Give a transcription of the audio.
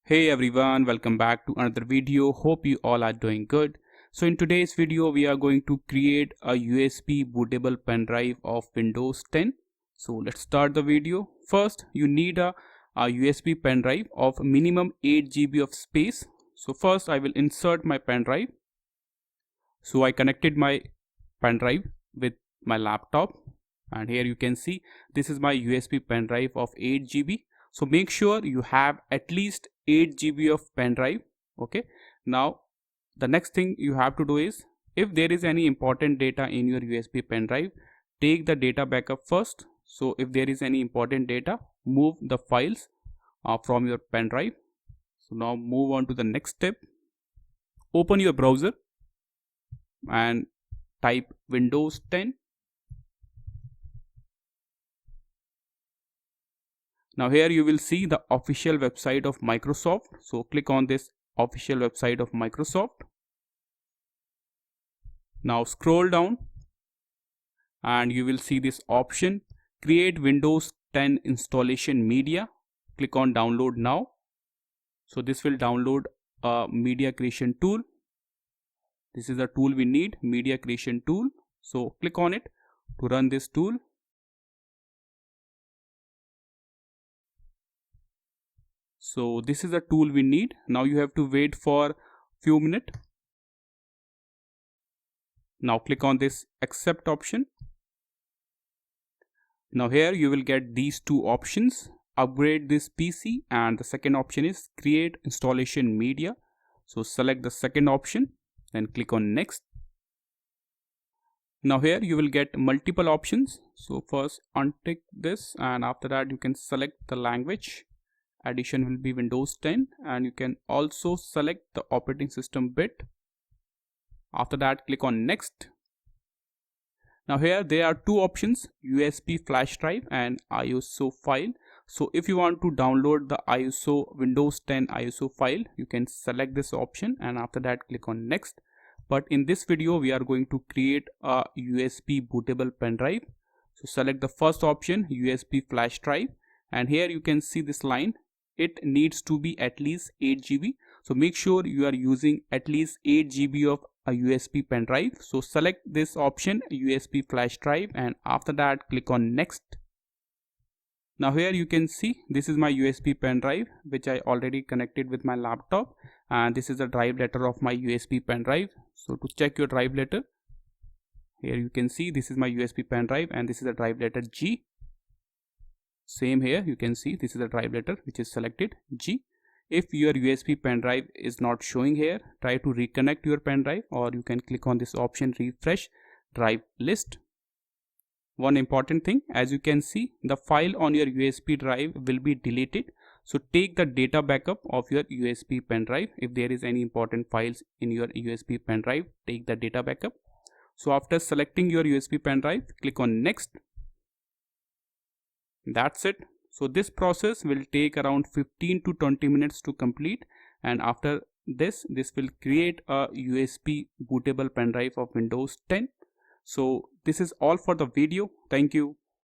Hey everyone, welcome back to another video. Hope you all are doing good. So in today's video we are going to create a USB bootable pen drive of Windows 10. So let's start the video. First you need a USB pen drive of minimum 8 GB of space. So first I will insert my pen drive. So I connected my pen drive with my laptop, and here you can see this is my USB pen drive of 8 GB. So make sure you have at least 8 GB of pen drive. Okay, now the next thing you have to do is, if there is any important data in your USB pen drive, take the data backup first. So if there is any important data, move the files from your pen drive. So now move on to the next step. Open your browser and type Windows 10. Now here you will see the official website of Microsoft. So click on this official website of Microsoft. Now scroll down and you will see this option, create Windows 10 installation media. Click on download now. So this will download a media creation tool. This is the tool we need, media creation tool. So click on it to run this tool. So this is the tool we need. Now you have to wait for few minutes. Now click on this accept option. Now here you will get these two options, upgrade this PC, and the second option is create installation media. So select the second option, then click on next. Now here you will get multiple options. So first untick this, and after that you can select the language. Edition will be Windows 10, and you can also select the operating system bit. After that click on next. Now here there are two options, USB flash drive and ISO file. So if you want to download the ISO Windows 10 ISO file, you can select this option and after that click on next. But in this video we are going to create a USB bootable pen drive. So select the first option, USB flash drive, and here you can see this line, it needs to be at least 8 GB. So make sure you are using at least 8 GB of a USB pen drive. So select this option, USB flash drive, and after that click on next. Now here you can see this is my USB pen drive which I already connected with my laptop, and this is the drive letter of my USB pen drive. So to check your drive letter, here you can see this is my USB pen drive and this is the drive letter G. Same here you can see this is the drive letter which is selected G. If your USB pen drive is not showing here, try to reconnect your pen drive, or you can click on this option, refresh drive list. One important thing, as you can see the file on your USB drive will be deleted. So take the data backup of your USB pen drive. If there is any important files in your USB pen drive, take the data backup. So after selecting your USB pen drive, click on next. That's it. So this process will take around 15 to 20 minutes to complete, and after this will create a USB bootable pen drive of Windows 10. So this is all for the video. Thank you.